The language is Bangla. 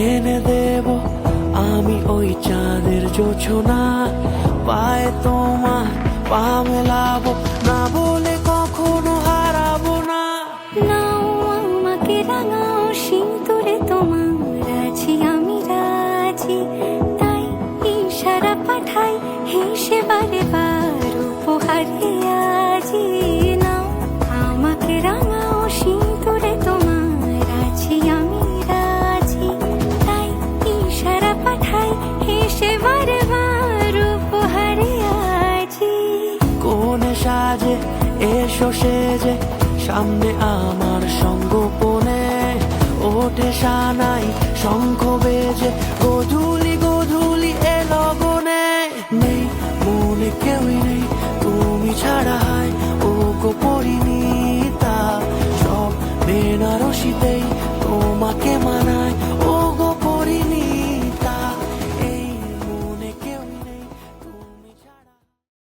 এনে দেব আমি ওই চাঁদের জোছনা, পায়ে তোমার পা মেলাবো, না বলে কখনো হারাবো না। নাও আমাকে রাঙাও সিঁদুরে তোমার আছি আমি রাজি, তাই ইশারা পাঠাই হেসে বারে বার উপহারে আজি। নাও আমাকে রাঙাও সিঁদুরে তোমার আছি আমি রাজি, তাই ইশারা পাঠাই হেসে বারে বার উপহারে আজি। কোনে সাজে এসো সেজে সামনে আমার সঙ্গোপনে, ওঠে সানাই শঙ্খ বেজে গোধূলি